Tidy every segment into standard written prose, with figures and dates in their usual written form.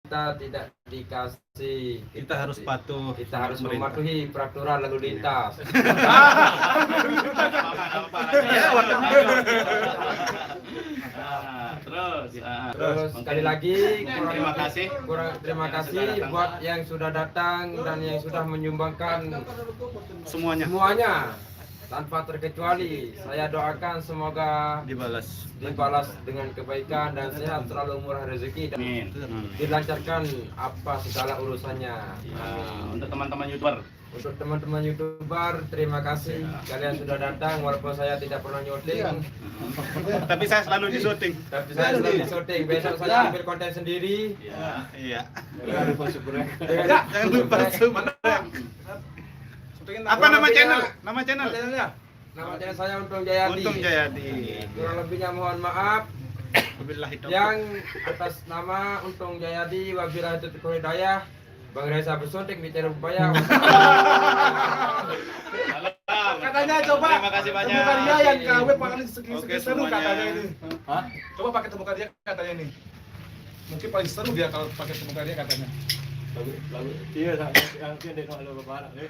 kita tidak dikasih, Kita harus patuh. kita harus mematuhi peraturan lalu lintas. Terus sekali lagi terima kasih buat yang sudah datang dan yang sudah menyumbangkan semuanya tanpa terkecuali. Saya doakan semoga Dibalas. dibalas dengan kebaikan dan sehat, selalu murah rezeki dan dilancarkan apa segala urusannya. Untuk teman-teman YouTuber. Untuk teman-teman YouTuber, terima kasih kalian sudah datang walaupun saya tidak pernah nyuting. Tapi saya selalu di syuting. Tapi saya selalu di syuting. Besok saya ambil konten sendiri. Iya. Jangan Jangan lupa subscribe. Apa nama channel? Nama channelnya? Nama channel saya Untung Jayadi. Untung Jayadi. Kurang lebihnya mohon maaf. Wabillahi taufiq. Yang atas nama Untung Jayadi, wabillahi taufiq wal hidayah. Bang Reza bersunting di channel upaya. Katanya coba. Terima kasih banyak. Temu karya yang KW paling Oke, seru semuanya. katanya ini. Hah? Coba pakai temu karya katanya ini. Mungkin paling seru dia kalau pakai temu karya katanya. Iya, yang dia nak lalu bapak ni.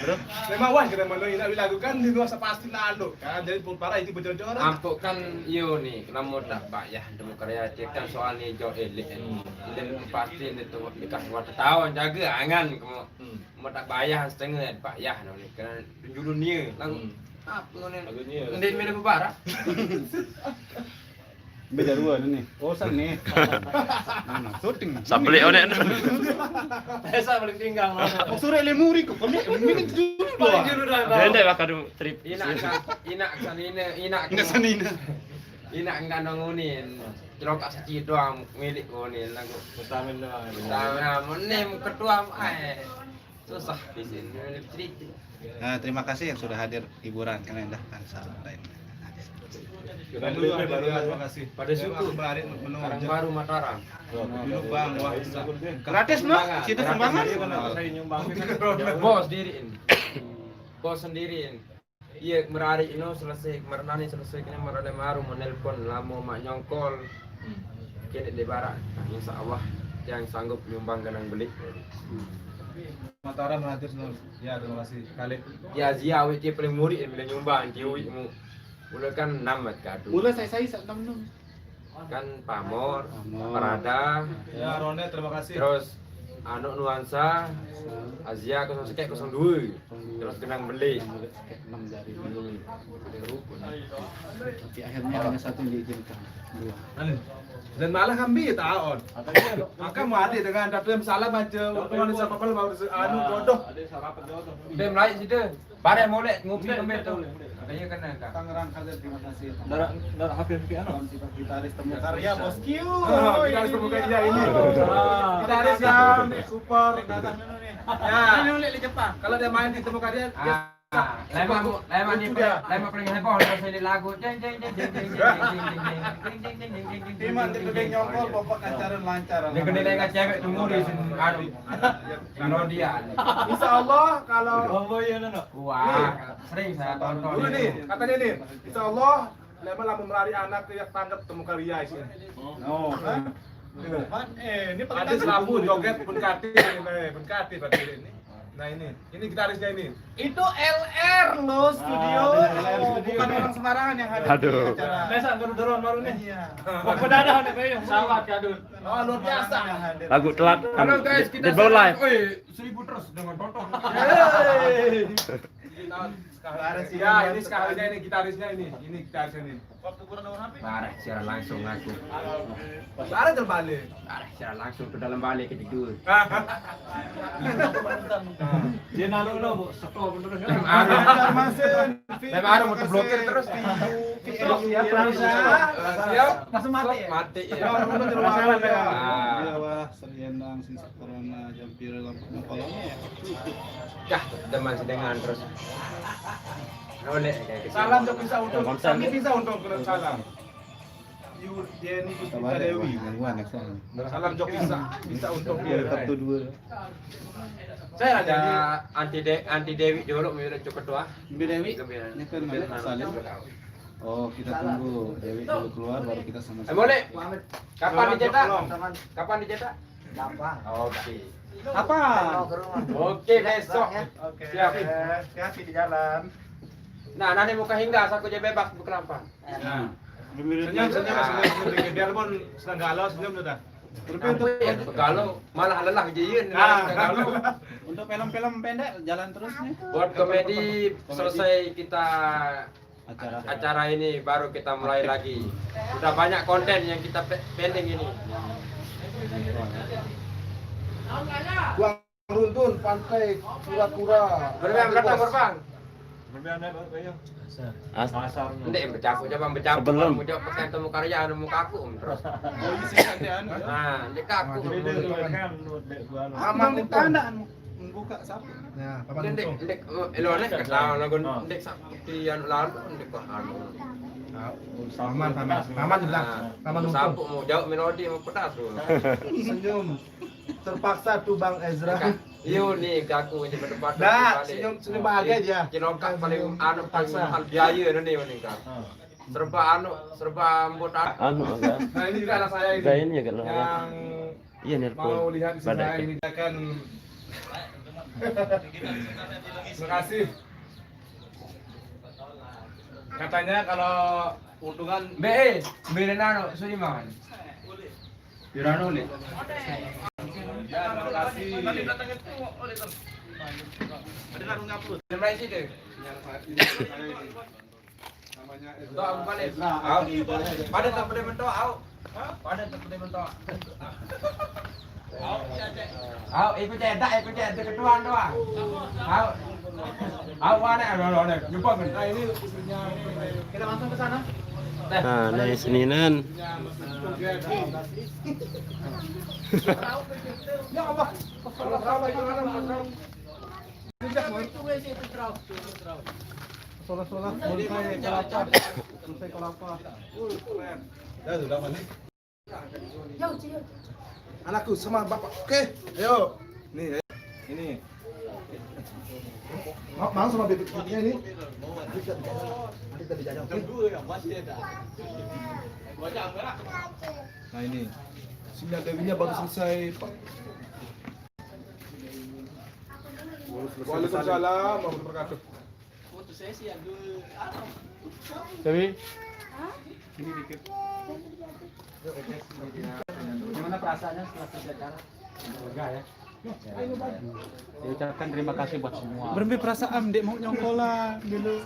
Bro. Memang wah kita mau ini lakukan di luar pasti lalu. Kan jadi pun parah itu bocor-bocor. Ampuk kan yo nih, namun tak bayar demi karya kan soal ni jo elit ni. Dan pasti itu dikasih waktu tahun jaga angan kamu. Mau tak bayar setengah bayar ni kerana tunjuk dunia. Lagu apa ni? Ndek mana berbara? Beda dua nih. Oh, sana nih. Syuting. Sampai onek. Saya paling tinggal. Oh, sore lemuri kok. Ini dulu Paling doang. dulu dah. Benda bakal trip. Inak Ngesanina. Inak enggak nongonin. Celok seci doang milik ngonin lagu. Pertama dah. Nah, menem ketua susah di sini cerita. Nah, terima kasih yang sudah hadir hiburan kalian dah kan sahabat lain. Baru terima kasih. Pada suku Karang Baru Mataram. Dulu Bang, wah bisa. Gratis no? Situ sumbangan. Saya nyumbang. Bos diriin. Bos sendiriin. Iya, merari ini selesai, merenani selesai kini merada maru menelpon lamo mak nyongkol. Kini di barat. Insya Allah yang sanggup nyumbang ganang beli. Mataram hadir semua. Ya, terima kasih. Kali. Ya Zia awet dia paling murid yang bila nyumbang ciwi mu. Mula kan namat kadu. Mula saya 6 Kan Pamor, Parada, Ya, Rone terima kasih. terus Anu Nuansa, Azia 01 02. Terus genang beli. 6 dari Tapi akhirnya hanya satu yang diizinkan. Dua. Dan malah kami taon. Maka mau ada dengan dapet salah baca untuk sama apa mau anu bodoh. Ada sarapan jodoh. Dem lain situ. Bare molek ngopi kembali tu. Katanya kan enggak. Tangerang hadir terima kasih. Darah hampir piano. Gitaris temu karya Bosku. Gitaris temu karya ini. Gitaris yang super. Ya. Ini oleh di Jepang. Kalau dia main di temu karya Leman ni paling heboh kalau saya lagu. Jeng jeng jeng jeng jeng jeng jeng jeng jeng jeng. Timan di kedai nyongkol pokok acara lancar. Dia kena dengan cewek tunggu di sini anu. Melodian. Insya Allah kalau Oh iya no. Wah, sering saya tonton. dulu nih katanya nih, Insya Allah Leman lama melari anak yang tangkap temu karya sih. Oh. Ini ada selabu joget pun kati berarti ini. Nah ini gitarisnya ini. Itu LR lo studio. Bukan orang sembarangan yang hadir di Aduh. acara. Biasa dorong baru nih. Iya. Waktu dadah nih payung. Sawat kadun. Oh luar biasa. Lagu telat. Halo guys, kita Dead Bow Live. Oi, 1000 terus dengan tonton. Ya, ini sekalinya ini gitarisnya ini gitarisnya ini. Waktu kurang nomor HP. Barang secara langsung aku. Ada terbalik. Barang secara langsung ke dalam balik ke tidur. Dia naruh lo, Bu. Seto bener kan. Memang mau blokir terus. Siap, langsung mati. Mati ya. Wah, seriendang sisa corona jampir lampu kolongnya ya. Kah, teman sedengan terus. Oleh kayak gitu. Salam untuk bisa untuk kami bisa untuk salam. Yeni Puspita Dewi. Salam Jok bisa untuk dia. Satu dua. Saya ada anti Dewi dulu menurut cukup tua. Dewi. Ini kan mana salin. Oh, kita tunggu Dewi dulu keluar baru kita sama-sama. Boleh. Kapan dicetak? Kapan dicetak? Gampang. Oke. Apa? Oke, besok. Oke. Siap. Hati-hati di jalan. Nah, nanti muka hingga aku jadi bebas berkelampan. Nah, Senyum. Biarpun sedang galau, senyum sudah. Kalau malah lelah jadian. untuk film-film pendek jalan terus nih. Buat komedi selesai kita Acara. acara ini baru kita mulai lagi. Udah banyak konten yang kita pending ini. Gua runtun pantai kura-kura. Berbang kata berbang. Pasar. Ndek bercampur coba bercampur. Sebelum. Mau jawab pakai temu karya anu muka aku terus. Oh, isi sandian. Nah, ndek aku. Aman di tanah membuka sapu. Nah, Ndek ndek elone kata lagu ndek sakti anu lalu ndek kok anu. Paman bilang. Paman untung. Sapu mau jauh melodi mau pedas tuh. Senyum. Terpaksa tuh Bang Ezra. Iyo nih kaku ini berdebat. Dah, senyum bahagia dia. Cilokak paling anu paling mahal biaya ini kak. Serba ambut. Anu enggak. Nah ini juga anak saya ini. Enggak ini enggak Yang Iya nelpon. mau lihat di Badak. sana ini akan. Terima kasih. Katanya kalau untungan Be, beli nano Suliman. Pirano nih. terima kasih. Sampai situ. Namanya Doa aku balik. Au. Pada tak boleh mentok, au. Pada tak boleh mentok. Au, ikut cetak ketuaan doang. Au. Au mana ada. Jumpa kan. Nah ini istrinya kita langsung ke sana. Nah, dari seninan. Ya Allah. Solah-solah selesai kelapa. Selesai kelapa. Ya sudah balik. Anakku sama bapak. Oke, ayo. Nih, ini. Mau sama bibitnya ini. Nanti kita dijajah. Nah ini. Sinyal Dewinya baru selesai, Pak. Waalaikumsalam warahmatullahi wabarakatuh. Dewi. Gimana perasaannya setelah selesai acara? Lega ya. Diucapkan terima kasih buat semua. Berembi perasaan dek mau nyongkola dulu.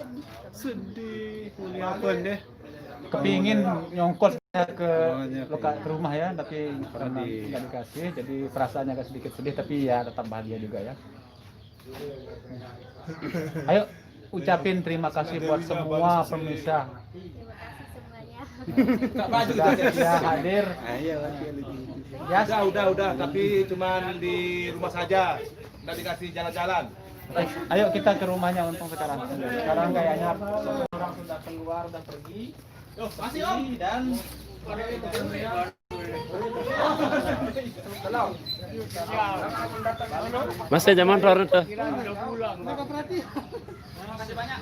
Sedih. Kuliah apa deh? Kepingin nyongkol ke rumah ya, tapi karena nggak dikasih, jadi perasaannya agak sedikit sedih, tapi ya tetap bahagia juga ya. Ayo ucapin terima kasih buat semua pemirsa. Sudah hadir. Ya udah, tapi cuman di rumah saja. Nggak dikasih jalan-jalan. Ayo kita ke rumahnya untung sekarang. Sekarang kayaknya orang sudah keluar, sudah pergi. Masih Om dan Masih zaman rorot tuh. Terima kasih banyak.